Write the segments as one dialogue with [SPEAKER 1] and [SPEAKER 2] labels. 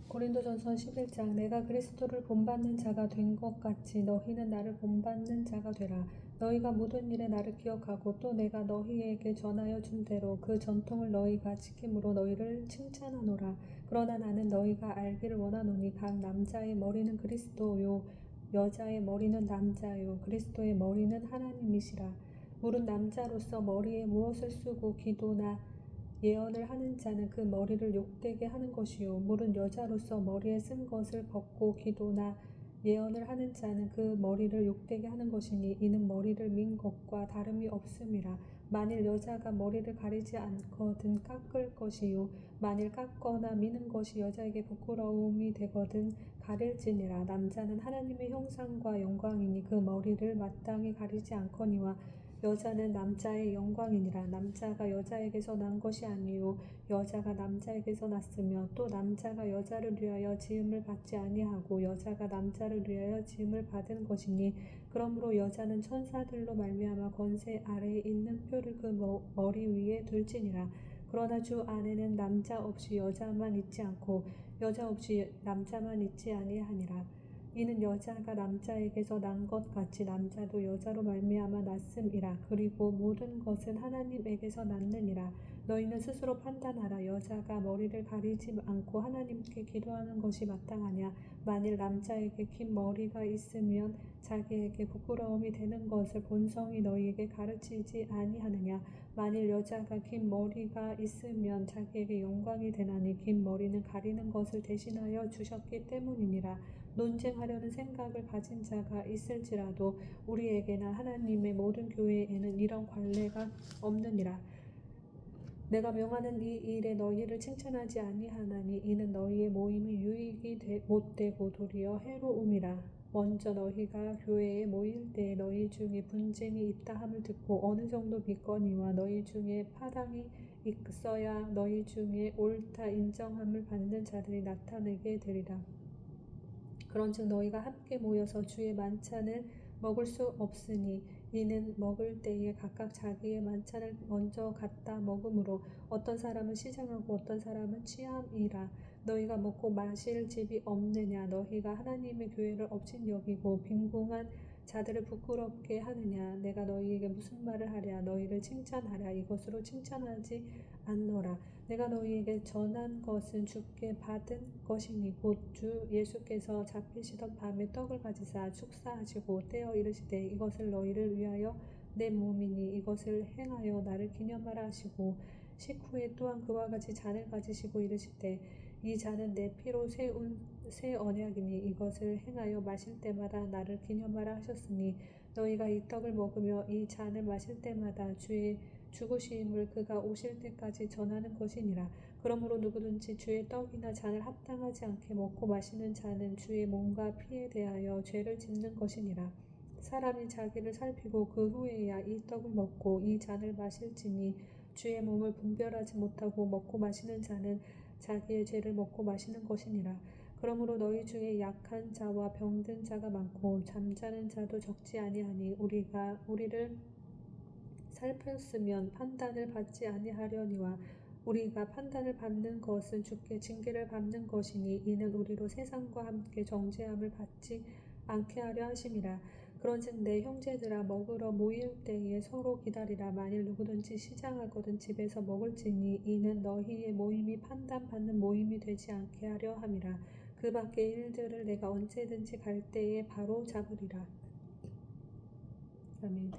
[SPEAKER 1] 고린도전서 11장 내가 그리스도를 본받는 자가 된 것 같이 너희는 나를 본받는 자가 되라. 너희가 모든 일에 나를 기억하고 또 내가 너희에게 전하여 준 대로 그 전통을 너희가 지킴으로 너희를 칭찬하노라. 그러나 나는 너희가 알기를 원하노니 각 남자의 머리는 그리스도요 여자의 머리는 남자요 그리스도의 머리는 하나님이시라. 물은 남자로서 머리에 무엇을 쓰고 기도나 예언을 하는 자는 그 머리를 욕되게 하는 것이요 물은 여자로서 머리에 쓴 것을 벗고 기도나 예언을 하는 자는 그 머리를 욕되게 하는 것이니 이는 머리를 민 것과 다름이 없음이라. 만일 여자가 머리를 가리지 않거든 깎을 것이요 만일 깎거나 미는 것이 여자에게 부끄러움이 되거든 가릴지니라. 남자는 하나님의 형상과 영광이니 그 머리를 마땅히 가리지 않거니와 여자는 남자의 영광이니라. 남자가 여자에게서 난 것이 아니요 여자가 남자에게서 났으며 또 남자가 여자를 위하여 지음을 받지 아니하고 여자가 남자를 위하여 지음을 받은 것이니 그러므로 여자는 천사들로 말미암아 권세 아래에 있는 표를 그 머리 위에 둘지니라. 그러나 주 안에는 남자 없이 여자만 있지 않고 여자 없이 남자만 있지 아니하니라. 이는 여자가 남자에게서 난 것 같이 남자도 여자로 말미암아 났음이라. 그리고 모든 것은 하나님에게서 났느니라. 너희는 스스로 판단하라. 여자가 머리를 가리지 않고 하나님께 기도하는 것이 마땅하냐. 만일 남자에게 긴 머리가 있으면 자기에게 부끄러움이 되는 것을 본성이 너희에게 가르치지 아니하느냐. 만일 여자가 긴 머리가 있으면 자기에게 영광이 되나니 긴 머리는 가리는 것을 대신하여 주셨기 때문이니라. 논쟁하려는 생각을 가진 자가 있을지라도 우리에게나 하나님의 모든 교회에는 이런 관례가 없느니라. 내가 명하는 이 일에 너희를 칭찬하지 아니하나니 이는 너희의 모임이 유익이 못되고 도리어 해로움이라. 먼저 너희가 교회에 모일 때에 너희 중에 분쟁이 있다 함을 듣고 어느 정도 믿거니와 너희 중에 파당이 있어야 너희 중에 옳다 인정함을 받는 자들이 나타나게 되리라. 그런즉 너희가 함께 모여서 주의 만찬을 먹을 수 없으니 이는 먹을 때에 각각 자기의 만찬을 먼저 갖다 먹으므로 어떤 사람은 시장하고 어떤 사람은 취함이라. 너희가 먹고 마실 집이 없느냐. 너희가 하나님의 교회를 업신여기고 빈궁한 자들을 부끄럽게 하느냐. 내가 너희에게 무슨 말을 하랴. 너희를 칭찬하랴. 이것으로 칭찬하지 않노라. 내가 너희에게 전한 것은 주께 받은 것이니 곧 주 예수께서 잡히시던 밤에 떡을 가지사 축사하시고 떼어 이르시되 이것을 너희를 위하여 내 몸이니 이것을 행하여 나를 기념하라 하시고 식후에 또한 그와 같이 잔을 가지시고 이르시되 이 잔은 내 피로 세운 새 언약이니 이것을 행하여 마실 때마다 나를 기념하라 하셨으니 너희가 이 떡을 먹으며 이 잔을 마실 때마다 주의 죽으심을 그가 오실 때까지 전하는 것이니라. 그러므로 누구든지 주의 떡이나 잔을 합당하지 않게 먹고 마시는 자는 주의 몸과 피에 대하여 죄를 짓는 것이니라. 사람이 자기를 살피고 그 후에야 이 떡을 먹고 이 잔을 마실지니 주의 몸을 분별하지 못하고 먹고 마시는 자는 자기의 죄를 먹고 마시는 것이니라. 그러므로 너희 중에 약한 자와 병든 자가 많고 잠자는 자도 적지 아니하니 우리가 우리를 살폈으면 판단을 받지 아니하려니와 우리가 판단을 받는 것은 주께 징계를 받는 것이니 이는 우리로 세상과 함께 정죄함을 받지 않게 하려 하심이라. 그런즉 내 형제들아 먹으러 모일 때에 서로 기다리라. 만일 누구든지 시장하거든 집에서 먹을지니 이는 너희의 모임이 판단받는 모임이 되지 않게 하려 함이라. 그 밖의 일들을 내가 언제든지 갈 때에 바로 잡으리라. 아멘.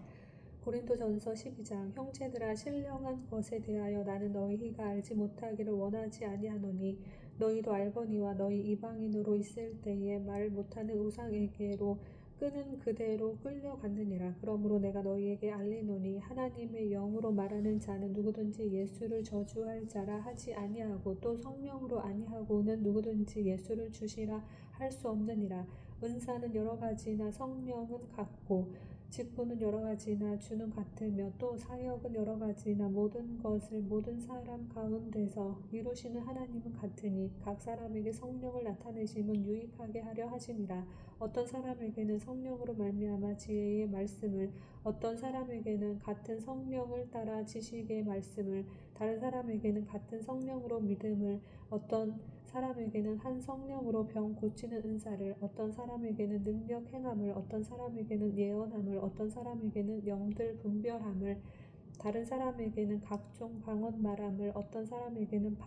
[SPEAKER 1] 고린도전서 12장 형제들아 신령한 것에 대하여 나는 너희가 알지 못하기를 원하지 아니하노니 너희도 알거니와 너희 이방인으로 있을 때에 말 못하는 우상에게로 끄는 그대로 끌려갔느니라. 그러므로 내가 너희에게 알리노니 하나님의 영으로 말하는 자는 누구든지 예수를 저주할 자라 하지 아니하고 또 성령으로 아니하고는 누구든지 예수를 주시라 할 수 없느니라. 은사는 여러 가지나 성령은 같고 직분은 여러 가지나 주는 같으며 또 사역은 여러 가지나 모든 것을 모든 사람 가운데서 이루시는 하나님은 같으니 각 사람에게 성령을 나타내심은 유익하게 하려 하심이라. 어떤 사람에게는 성령으로 말미암아 지혜의 말씀을 어떤 사람에게는 같은 성령을 따라 지식의 말씀을 다른 사람에게는 같은 성령으로 믿음을 어떤 사람에게는 한 성령으로 병 고치는 은사를, 어떤 사람에게는 능력 행함을, 어떤 사람에게는 예언함을, 어떤 사람에게는 영들 분별함을, 다른 사람에게는 각종 방언 말함을, 어떤 사람에게는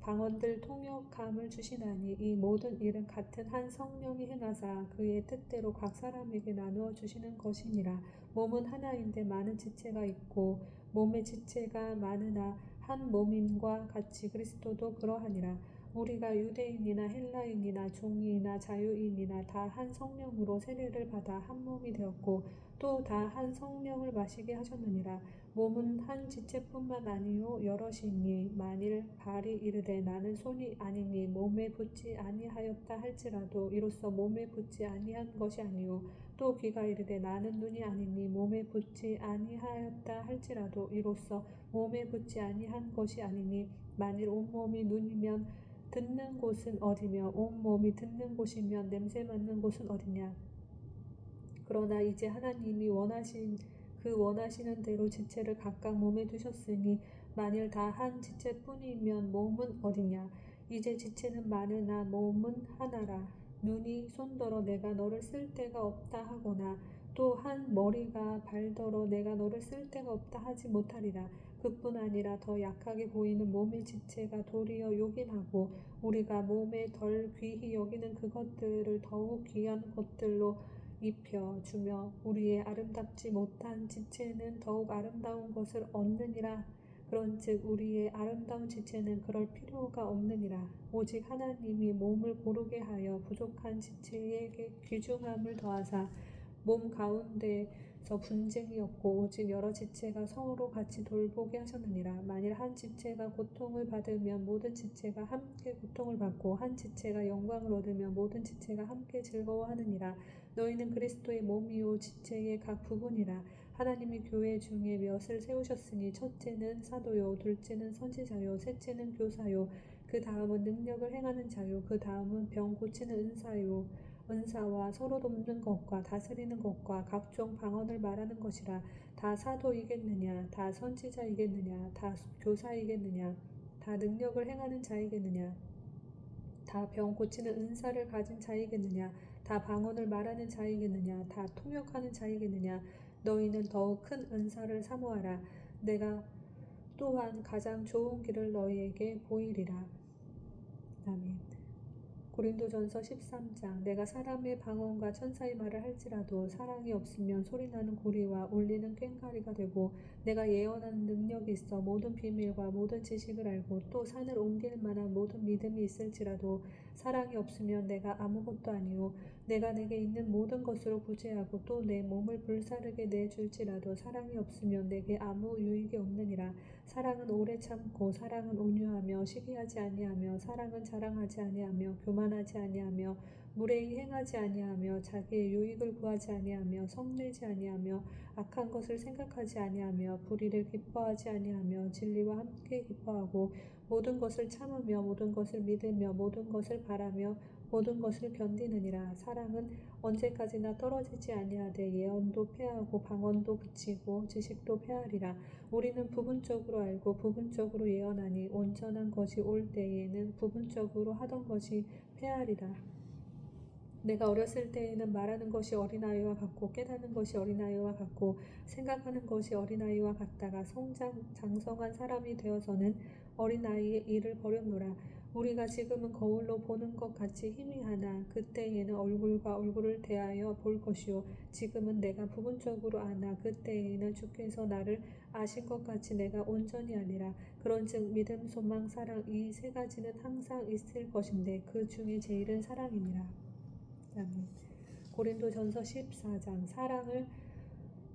[SPEAKER 1] 방언들 통역함을 주시나니 이 모든 일은 같은 한 성령이 행하사 그의 뜻대로 각 사람에게 나누어 주시는 것이니라. 몸은 하나인데 많은 지체가 있고 몸의 지체가 많으나 한 몸인과 같이 그리스도도 그러하니라. 우리가 유대인이나 헬라인이나 종이나 자유인이나 다 한 성령으로 세례를 받아 한 몸이 되었고 또 다 한 성령을 마시게 하셨느니라. 몸은 한 지체뿐만 아니요 여럿이니 만일 발이 이르되 나는 손이 아니니 몸에 붙지 아니하였다 할지라도 이로써 몸에 붙지 아니한 것이 아니요 또 귀가 이르되 나는 눈이 아니니 몸에 붙지 아니하였다 할지라도 이로써 몸에 붙지 아니한 것이 아니니 만일 온몸이 눈이면 듣는 곳은 어디며 온몸이 듣는 곳이면 냄새 맡는 곳은 어디냐. 그러나 이제 하나님이 원하시는 대로 지체를 각각 몸에 두셨으니 만일 다 한 지체뿐이면 몸은 어디냐. 이제 지체는 많으나 몸은 하나라. 눈이 손더러 내가 너를 쓸 데가 없다 하거나 또 한 머리가 발더러 내가 너를 쓸 데가 없다 하지 못하리라. 그뿐 아니라 더 약하게 보이는 몸의 지체가 도리어 요긴하고 우리가 몸에 덜 귀히 여기는 그것들을 더욱 귀한 것들로 입혀주며 우리의 아름답지 못한 지체는 더욱 아름다운 것을 얻느니라. 그런즉 우리의 아름다운 지체는 그럴 필요가 없느니라. 오직 하나님이 몸을 고르게 하여 부족한 지체에게 귀중함을 더하사 몸 가운데서 분쟁이 없고 오직 여러 지체가 서로 같이 돌보게 하셨느니라. 만일 한 지체가 고통을 받으면 모든 지체가 함께 고통을 받고 한 지체가 영광을 얻으면 모든 지체가 함께 즐거워하느니라. 너희는 그리스도의 몸이요 지체의 각 부분이라. 하나님이 교회 중에 몇을 세우셨으니 첫째는 사도요 둘째는 선지자요 셋째는 교사요 그 다음은 능력을 행하는 자요 그 다음은 병 고치는 은사와 서로 돕는 것과 다스리는 것과 각종 방언을 말하는 것이라. 다 사도이겠느냐 다 선지자이겠느냐 다 교사이겠느냐 다 능력을 행하는 자이겠느냐 다 병 고치는 은사를 가진 자이겠느냐 다 방언을 말하는 자이겠느냐 다 통역하는 자이겠느냐. 너희는 더욱 큰 은사를 사모하라. 내가 또한 가장 좋은 길을 너희에게 보이리라. 아멘. 고린도전서 13장. 내가 사람의 방언과 천사의 말을 할지라도 사랑이 없으면 소리나는 고리와 울리는 꽹과리가 되고 내가 예언하는 능력이 있어 모든 비밀과 모든 지식을 알고 또 산을 옮길 만한 모든 믿음이 있을지라도 사랑이 없으면 내가 아무것도 아니요 내가 내게 있는 모든 것으로 구제하고 또 내 몸을 불사르게 내줄지라도 사랑이 없으면 내게 아무 유익이 없느니라. 사랑은 오래 참고 사랑은 온유하며 시기하지 아니하며 사랑은 자랑하지 아니하며 교만하지 아니하며 무례히 행하지 아니하며 자기의 유익을 구하지 아니하며 성내지 아니하며 악한 것을 생각하지 아니하며 불의를 기뻐하지 아니하며 진리와 함께 기뻐하고 모든 것을 참으며 모든 것을 믿으며 모든 것을 바라며 모든 것을 견디느니라. 사랑은 언제까지나 떨어지지 아니하되 예언도 패하고 방언도 그치고 지식도 패하리라. 우리는 부분적으로 알고 부분적으로 예언하니 온전한 것이 올 때에는 부분적으로 하던 것이 패하리라. 내가 어렸을 때에는 말하는 것이 어린아이와 같고 깨닫는 것이 어린아이와 같고 생각하는 것이 어린아이와 같다가 장성한 사람이 되어서는 어린아이의 일을 버렸노라. 우리가 지금은 거울로 보는 것 같이 희미하나 그때에는 얼굴과 얼굴을 대하여 볼 것이요 지금은 내가 부분적으로 아나 그때에는 주께서 나를 아신 것 같이 내가 온전히 하리라. 그런즉 믿음 소망 사랑 이 세 가지는 항상 있을 것인데 그 중에 제일은 사랑이니라. 아멘. 고린도전서 14장. 사랑을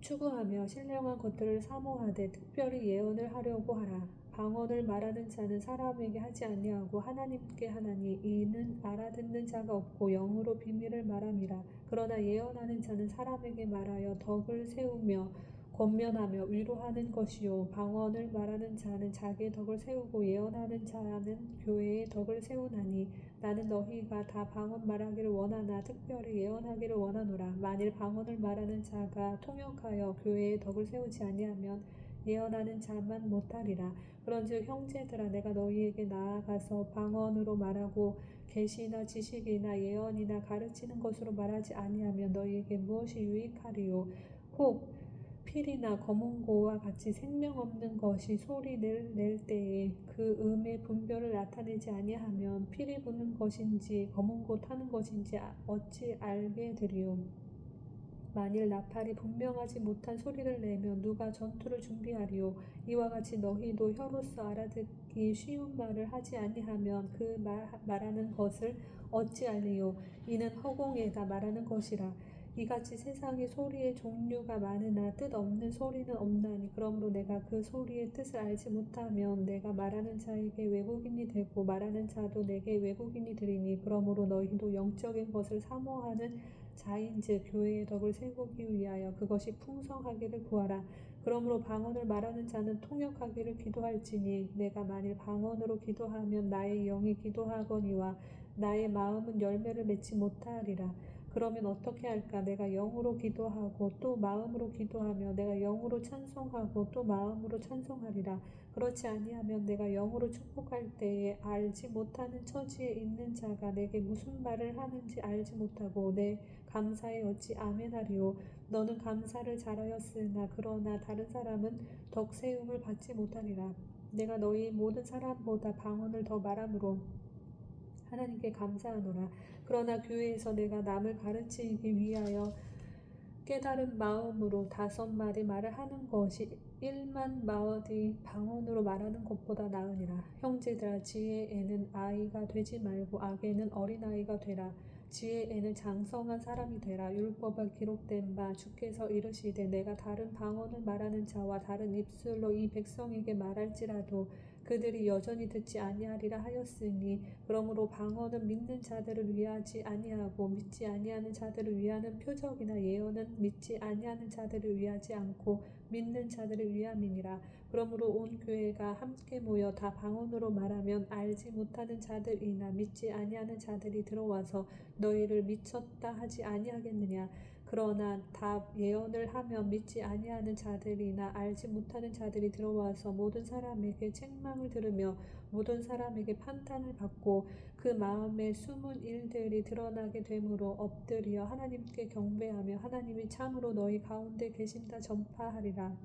[SPEAKER 1] 추구하며 신령한 것들을 사모하되 특별히 예언을 하려고 하라. 방언을 말하는 자는 사람에게 하지 아니하고 하나님께 하나니 이는 알아듣는 자가 없고 영으로 비밀을 말함이라. 그러나 예언하는 자는 사람에게 말하여 덕을 세우며 권면하며 위로하는 것이요 방언을 말하는 자는 자기의 덕을 세우고 예언하는 자는 교회의 덕을 세우나니 나는 너희가 다 방언 말하기를 원하나 특별히 예언하기를 원하노라. 만일 방언을 말하는 자가 통역하여 교회의 덕을 세우지 아니하면 예언하는 자만 못하리라. 그런즉 형제들아 내가 너희에게 나아가서 방언으로 말하고 계시나 지식이나 예언이나 가르치는 것으로 말하지 아니하면 너희에게 무엇이 유익하리요. 혹 필이나 검은고와 같이 생명 없는 것이 소리를 낼 때에 그 음의 분별을 나타내지 아니하면 필이 부는 것인지 검은고 타는 것인지 어찌 알게 되리요. 만일 나팔이 분명하지 못한 소리를 내면 누가 전투를 준비하리요. 이와 같이 너희도 혀로서 알아듣기 쉬운 말을 하지 아니하면 그 말하는 것을 어찌 알리요. 이는 허공에다 말하는 것이라. 이같이 세상에 소리의 종류가 많으나 뜻 없는 소리는 없나니 그러므로 내가 그 소리의 뜻을 알지 못하면 내가 말하는 자에게 외국인이 되고 말하는 자도 내게 외국인이 되리니 그러므로 너희도 영적인 것을 사모하는 자인즉 교회의 덕을 세우기 위하여 그것이 풍성하기를 구하라. 그러므로 방언을 말하는 자는 통역하기를 기도할지니 내가 만일 방언으로 기도하면 나의 영이 기도하거니와 나의 마음은 열매를 맺지 못하리라. 그러면 어떻게 할까? 내가 영으로 기도하고 또 마음으로 기도하며 내가 영으로 찬송하고 또 마음으로 찬송하리라. 그렇지 아니하면 내가 영으로 축복할 때에 알지 못하는 처지에 있는 자가 내게 무슨 말을 하는지 알지 못하고 내 감사에 어찌 아멘하리요. 너는 감사를 잘하였으나 그러나 다른 사람은 덕세움을 받지 못하리라. 내가 너희 모든 사람보다 방언을 더 말함으로 하나님께 감사하노라. 그러나 교회에서 내가 남을 가르치기 위하여 깨달은 마음으로 5마디 말을 하는 것이 1,000,000마디 방언으로 말하는 것보다 나으니라. 형제들아 지혜에는 아이가 되지 말고 악에는 어린아이가 되라. 지혜에는 장성한 사람이 되라. 율법에 기록된 바 주께서 이르시되 내가 다른 방언을 말하는 자와 다른 입술로 이 백성에게 말할지라도 그들이 여전히 듣지 아니하리라 하였으니 그러므로 방언은 믿는 자들을 위하지 아니하고 믿지 아니하는 자들을 위하는 표적이나 예언은 믿지 아니하는 자들을 위하지 않고 믿는 자들을 위함이니라. 그러므로 온 교회가 함께 모여 다 방언으로 말하면 알지 못하는 자들이나 믿지 아니하는 자들이 들어와서 너희를 미쳤다 하지 아니하겠느냐. 그러나 다 예언을 하면 믿지 아니하는 자들이나 알지 못하는 자들이 들어와서 모든 사람에게 책망을 들으며 모든 사람에게 판단을 받고 그 마음에 숨은 일들이 드러나게 되므로 엎드려 하나님께 경배하며 하나님이 참으로 너희 가운데 계신다 전파하리라.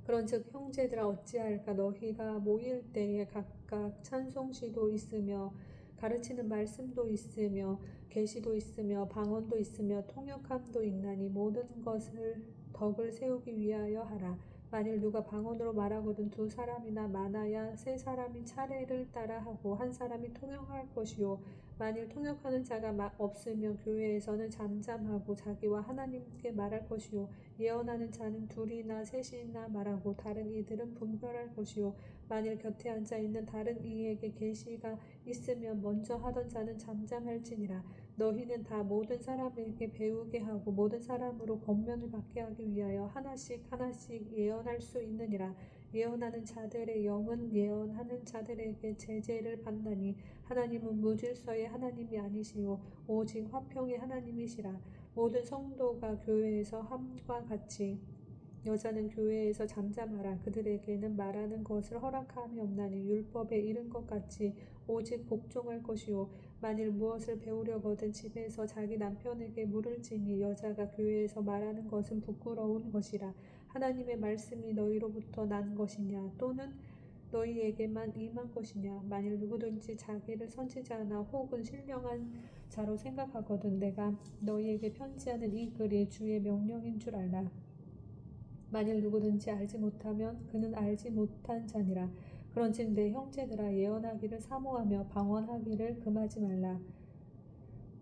[SPEAKER 1] 그런즉 형제들아 어찌할까. 너희가 모일 때에 각각 찬송시도 있으며 가르치는 말씀도 있으며 계시도 있으며 방언도 있으며 통역함도 있나니 모든 것을 덕을 세우기 위하여 하라. 만일 누가 방언으로 말하거든 2사람이나 많아야 3사람이 차례를 따라 하고 1사람이 통역할 것이요. 만일 통역하는 자가 없으면 교회에서는 잠잠하고 자기와 하나님께 말할 것이요. 예언하는 자는 2이나 3이나 말하고 다른 이들은 분별할 것이요. 만일 곁에 앉아 있는 다른 이에게 계시가 있으면 먼저 하던 자는 잠잠할지니라. 너희는 다 모든 사람에게 배우게 하고 모든 사람으로 권면을 받게 하기 위하여 하나씩 하나씩 예언할 수 있느니라. 예언하는 자들의 영은 예언하는 자들에게 제재를 받나니 하나님은 무질서의 하나님이 아니시오 오직 화평의 하나님이시라. 모든 성도가 교회에서 함과 같이 여자는 교회에서 잠잠하라. 그들에게는 말하는 것을 허락함이 없나니 율법에 이른 것 같이 오직 복종할 것이요. 만일 무엇을 배우려거든 집에서 자기 남편에게 물을지니 여자가 교회에서 말하는 것은 부끄러운 것이라. 하나님의 말씀이 너희로부터 난 것이냐 또는 너희에게만 임한 것이냐. 만일 누구든지 자기를 선지자나 혹은 신령한 자로 생각하거든 내가 너희에게 편지하는 이 글이 주의 명령인 줄 알라. 만일 누구든지 알지 못하면 그는 알지 못한 자니라. 그런즉 내 형제들아 예언하기를 사모하며 방언하기를 금하지 말라.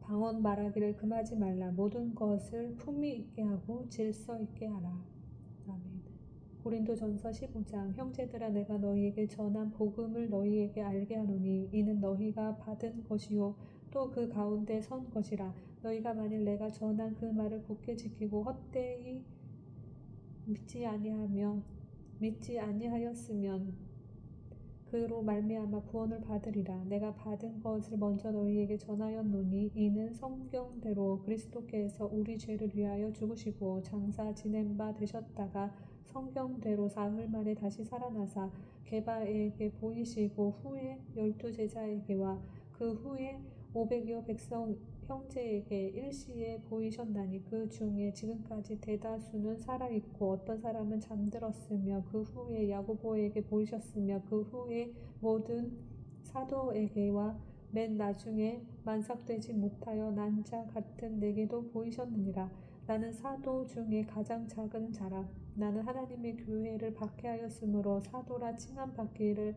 [SPEAKER 1] 방언 말하기를 금하지 말라. 모든 것을 품위 있게 하고 질서 있게 하라. 아멘. 고린도전서 15장. 형제들아 내가 너희에게 전한 복음을 너희에게 알게 하노니 이는 너희가 받은 것이요 또 그 가운데 선 것이라. 너희가 만일 내가 전한 그 말을 굳게 지키고 헛되이 믿지 아니하였으면 그로 말미암아 구원을 받으리라. 내가 받은 것을 먼저 너희에게 전하였노니 이는 성경대로 그리스도께서 우리 죄를 위하여 죽으시고 장사 지낸 바 되셨다가 성경대로 사흘 만에 다시 살아나사 게바에게 보이시고 후에 12제자에게와 그 후에 500여 백성 형제에게 일시에 보이셨나니 그 중에 지금까지 대다수는 살아있고 어떤 사람은 잠들었으며 그 후에 야고보에게 보이셨으며 그 후에 모든 사도에게와 맨 나중에 만삭되지 못하여 난 자 같은 내게도 보이셨느니라. 나는 사도 중에 가장 작은 자라. 나는 하나님의 교회를 박해하였으므로 사도라 칭함받기를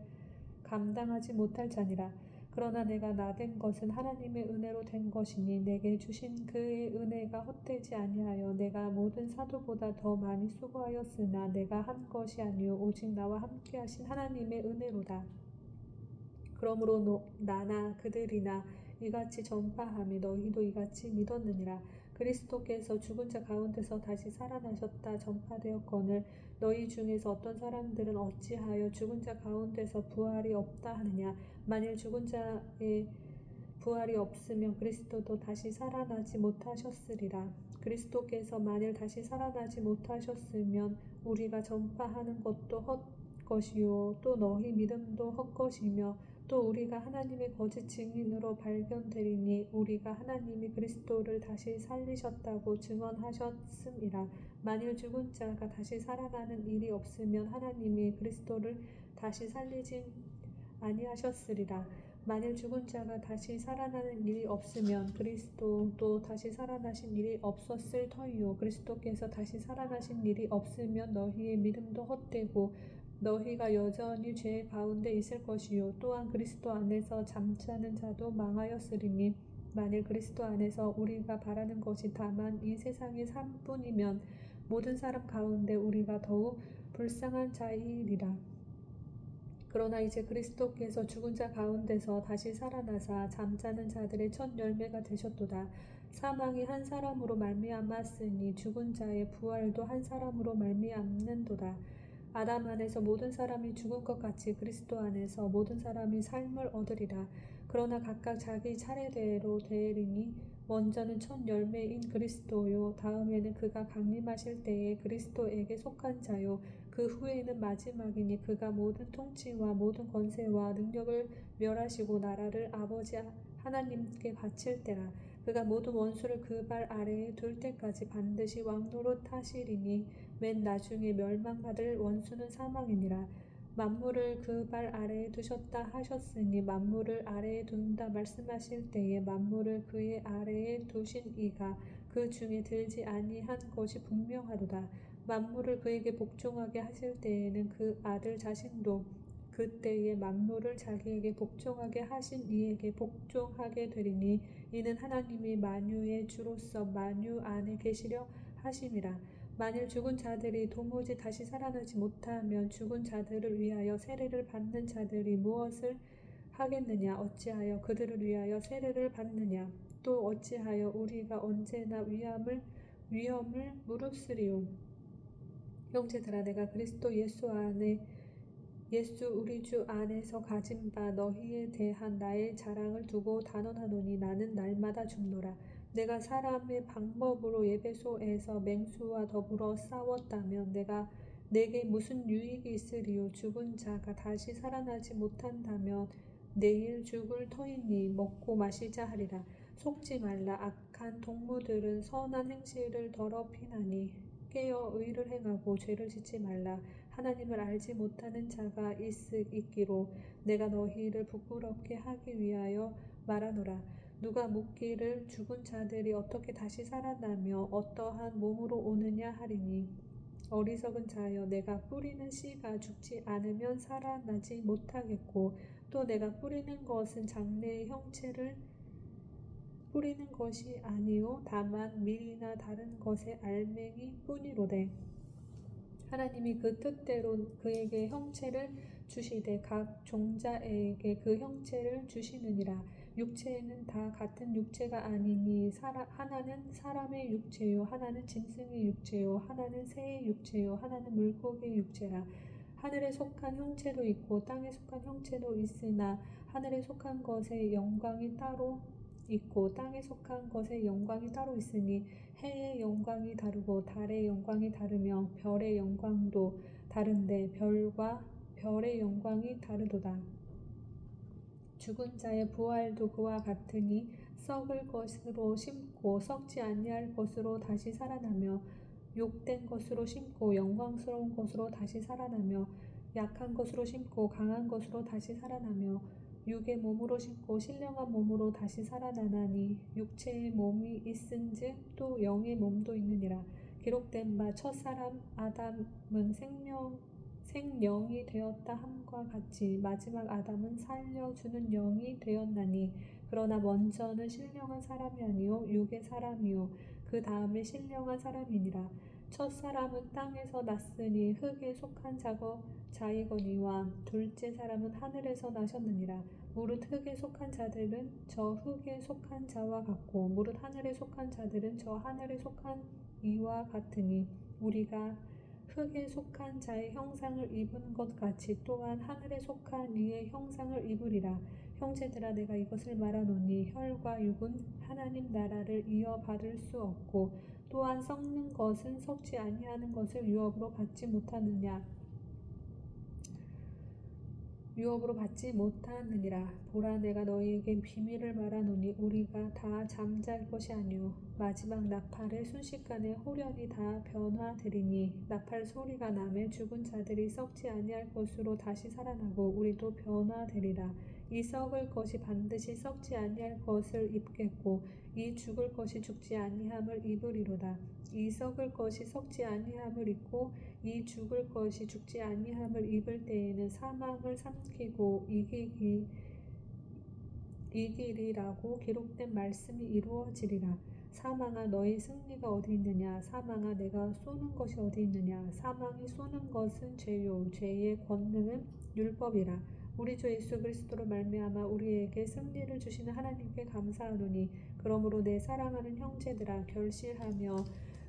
[SPEAKER 1] 감당하지 못할 자니라. 그러나 내가 나된 것은 하나님의 은혜로 된 것이니 내게 주신 그의 은혜가 헛되지 아니하여 내가 모든 사도보다 더 많이 수고하였으나 내가 한 것이 아니요 오직 나와 함께 하신 하나님의 은혜로다. 그러므로 나나 그들이나 이같이 전파하며 너희도 이같이 믿었느니라. 그리스도께서 죽은 자 가운데서 다시 살아나셨다 전파되었거늘 너희 중에서 어떤 사람들은 어찌하여 죽은 자 가운데서 부활이 없다 하느냐. 만일 죽은 자의 부활이 없으면 그리스도도 다시 살아나지 못하셨으리라. 그리스도께서 만일 다시 살아나지 못하셨으면 우리가 전파하는 것도 헛것이요 또 너희 믿음도 헛것이며 또 우리가 하나님의 거짓 증인으로 발견되리니 우리가 하나님이 그리스도를 다시 살리셨다고 증언하셨음이라. 만일 죽은 자가 다시 살아나는 일이 없으면 하나님이 그리스도를 다시 살리지 아니하셨으리라. 만일 죽은 자가 다시 살아나는 일이 없으면 그리스도도 다시 살아나신 일이 없었을 터이요 그리스도께서 다시 살아나신 일이 없으면 너희의 믿음도 헛되고 너희가 여전히 죄 가운데 있을 것이요 또한 그리스도 안에서 잠자는 자도 망하였으리니 만일 그리스도 안에서 우리가 바라는 것이 다만 이 세상의 삶뿐이면 모든 사람 가운데 우리가 더욱 불쌍한 자이리라. 그러나 이제 그리스도께서 죽은 자 가운데서 다시 살아나사 잠자는 자들의 첫 열매가 되셨도다. 사망이 한 사람으로 말미암았으니 죽은 자의 부활도 한 사람으로 말미암는도다. 아담 안에서 모든 사람이 죽은 것 같이 그리스도 안에서 모든 사람이 삶을 얻으리라. 그러나 각각 자기 차례대로 되리니 먼저는 첫 열매인 그리스도요 다음에는 그가 강림하실 때에 그리스도에게 속한 자요 그 후에는 마지막이니 그가 모든 통치와 모든 권세와 능력을 멸하시고 나라를 아버지 하나님께 바칠 때라. 그가 모든 원수를 그 발 아래에 둘 때까지 반드시 왕노릇 하시리니 맨 나중에 멸망받을 원수는 사망이니라. 만물을 그 발 아래에 두셨다 하셨으니 만물을 아래에 둔다 말씀하실 때에 만물을 그의 아래에 두신 이가 그 중에 들지 아니한 것이 분명하도다. 만물을 그에게 복종하게 하실 때에는 그 아들 자신도 그때에 만물을 자기에게 복종하게 하신 이에게 복종하게 되리니 이는 하나님이 만유의 주로서 만유 안에 계시려 하심이라. 만일 죽은 자들이 도무지 다시 살아나지 못하면 죽은 자들을 위하여 세례를 받는 자들이 무엇을 하겠느냐. 어찌하여 그들을 위하여 세례를 받느냐. 또 어찌하여 우리가 언제나 위험을 무릅쓰리요. 형제들아 내가 그리스도 예수 우리 주 안에서 가진 바 너희에 대한 나의 자랑을 두고 단언하노니 나는 날마다 죽노라. 내가 사람의 방법으로 에베소에서 맹수와 더불어 싸웠다면 내게 무슨 유익이 있으리요. 죽은 자가 다시 살아나지 못한다면 내일 죽을 터이니 먹고 마시자 하리라. 속지 말라. 악한 동무들은 선한 행실을 더럽히나니 깨어 의를 행하고 죄를 짓지 말라. 하나님을 알지 못하는 자가 있기로 내가 너희를 부끄럽게 하기 위하여 말하노라. 누가 묻기를 죽은 자들이 어떻게 다시 살아나며 어떠한 몸으로 오느냐 하리니 어리석은 자여 내가 뿌리는 씨가 죽지 않으면 살아나지 못하겠고 또 내가 뿌리는 것은 장래의 형체를 뿌리는 것이 아니요 다만 밀이나 다른 것의 알맹이 뿐이로되 하나님이 그 뜻대로 그에게 형체를 주시되 각 종자에게 그 형체를 주시느니라. 육체는 다 같은 육체가 아니니 하나는 사람의 육체요 하나는 짐승의 육체요 하나는 새의 육체요 하나는 물고기의 육체라. 하늘에 속한 형체도 있고 땅에 속한 형체도 있으나 하늘에 속한 것의 영광이 따로 있고 땅에 속한 것의 영광이 따로 있으니 해의 영광이 다르고 달의 영광이 다르며 별의 영광도 다른데 별과 별의 영광이 다르도다. 죽은 자의 부활도 그와 같으니 썩을 것으로 심고 썩지 아니할 것으로 다시 살아나며 욕된 것으로 심고 영광스러운 것으로 다시 살아나며 약한 것으로 심고 강한 것으로 다시 살아나며 육의 몸으로 심고 신령한 몸으로 다시 살아나나니 육체의 몸이 있은즉 또 영의 몸도 있느니라. 기록된 바 첫사람 아담은 생령이 되었다 함과 같이 마지막 아담은 살려주는 영이 되었나니 그러나 먼저는 신령한 사람이 아니요 육의 사람이요 그 다음에 신령한 사람이니라. 첫사람은 땅에서 났으니 흙에 속한 자이거니와 둘째 사람은 하늘에서 나셨느니라. 무릇 흙에 속한 자들은 저 흙에 속한 자와 같고 무릇 하늘에 속한 자들은 저 하늘에 속한 이와 같으니 우리가 흙에 속한 자의 형상을 입은 것 같이 또한 하늘에 속한 이의 형상을 입으리라. 형제들아 내가 이것을 말하노니 혈과 육은 하나님 나라를 이어받을 수 없고 또한 썩는 것은 썩지 아니하는 것을 유업으로 받지 못하느니라. 보라 내가 너희에게 비밀을 말하노니 우리가 다 잠잘 것이 아니요 마지막 나팔의 순식간에 호련히 다 변화되리니 나팔 소리가 나매 죽은 자들이 썩지 아니할 것으로 다시 살아나고 우리도 변화되리라. 이 썩을 것이 반드시 썩지 아니할 것을 입겠고 이 죽을 것이 죽지 아니함을 입으리로다. 이 썩을 것이 썩지 아니함을 입고 이 죽을 것이 죽지 아니함을 입을 때에는 사망을 삼키고 이기리라고 기록된 말씀이 이루어지리라. 사망아 너희 승리가 어디 있느냐? 사망아 내가 쏘는 것이 어디 있느냐? 사망이 쏘는 것은 죄요 죄의 권능은 율법이라. 우리 주 예수 그리스도로 말미암아 우리에게 승리를 주시는 하나님께 감사하노니 그러므로 내 사랑하는 형제들아 결실하며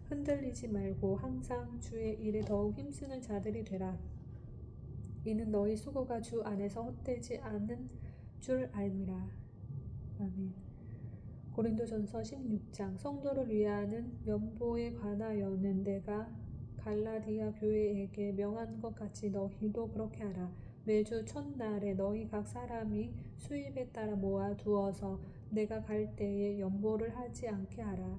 [SPEAKER 1] 흔들리지 말고 항상 주의 일에 더욱 힘쓰는 자들이 되라. 이는 너희 수고가 주 안에서 헛되지 않은 줄 알미라. 아멘. 고린도전서 16장. 성도를 위하는 면보에 관하여는 내가 갈라디아 교회에게 명한 것 같이 너희도 그렇게 하라. 매주 첫날에 너희 각 사람이 수입에 따라 모아 두어서 내가 갈 때에 연보를 하지 않게 하라.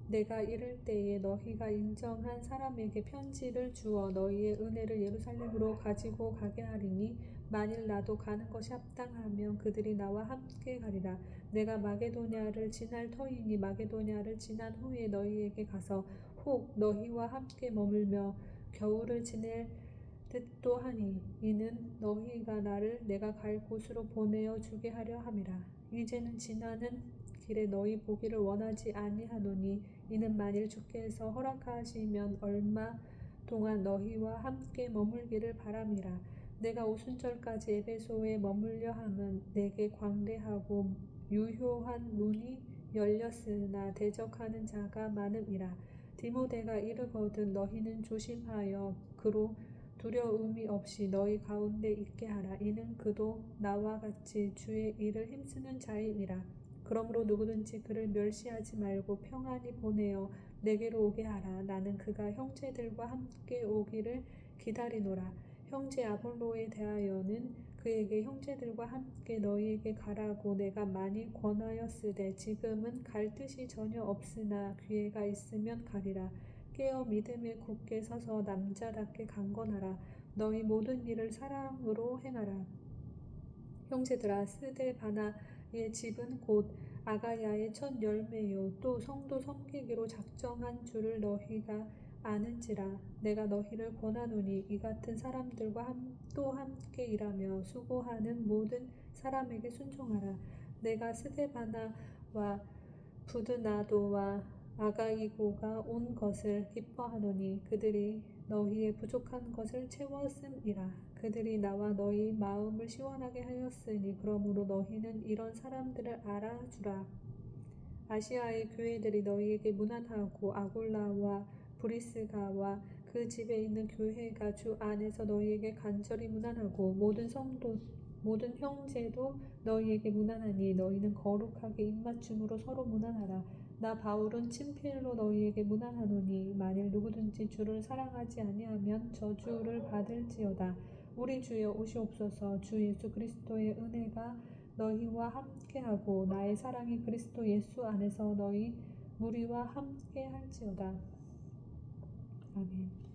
[SPEAKER 1] 내가 이를 때에 너희가 인정한 사람에게 편지를 주어 너희의 은혜를 예루살렘으로 가지고 가게 하리니 만일 나도 가는 것이 합당하면 그들이 나와 함께 가리라. 내가 마게도냐를 지날 터이니 마게도냐를 지난 후에 너희에게 가서 혹 너희와 함께 머물며 겨울을 지낼 듯도 하니 이는 너희가 나를 내가 갈 곳으로 보내어 주게 하려 함이라. 이제는 지나는 길에 너희 보기를 원하지 아니하노니 이는 만일 주께서 허락하시면 얼마 동안 너희와 함께 머물기를 바람이라. 내가 오순절까지 에베소에 머물려 함은 내게 광대하고 유효한 문이 열렸으나 대적하는 자가 많음이라. 디모데가 이르거든 너희는 조심하여 그로 두려움이 없이 너희 가운데 있게 하라. 이는 그도 나와 같이 주의 일을 힘쓰는 자임이라. 그러므로 누구든지 그를 멸시하지 말고 평안히 보내어 내게로 오게 하라. 나는 그가 형제들과 함께 오기를 기다리노라. 형제 아볼로에 대하여는 그에게 형제들과 함께 너희에게 가라고 내가 많이 권하였으되 지금은 갈 뜻이 전혀 없으나 기회가 있으면 가리라. 깨어 믿음에 굳게 서서 남자답게 강건하라. 너희 모든 일을 사랑으로 행하라. 형제들아 스데바나의 집은 곧 아가야의 첫 열매요 또 성도 섬기기로 작정한 줄을 너희가 아는지라. 내가 너희를 권하노니 이 같은 사람들과 또 함께 일하며 수고하는 모든 사람에게 순종하라. 내가 스데바나와 부드나도와 아가이고가 온 것을 기뻐하노니 그들이 너희의 부족한 것을 채웠음이라. 그들이 나와 너희 마음을 시원하게 하였으니 그러므로 너희는 이런 사람들을 알아주라. 아시아의 교회들이 너희에게 문안하고 아굴라와 브리스가와 그 집에 있는 교회가 주 안에서 너희에게 간절히 문안하고 모든 성도 모든 형제도 너희에게 문안하니 너희는 거룩하게 입맞춤으로 서로 문안하라. 나 바울은 친필로 너희에게 문안하노니 만일 누구든지 주를 사랑하지 아니하면 저주를 받을지어다. 우리 주여 오시옵소서. 주 예수 그리스도의 은혜가 너희와 함께하고 나의 사랑이 그리스도 예수 안에서 너희 무리와 함께할지어다. 아멘.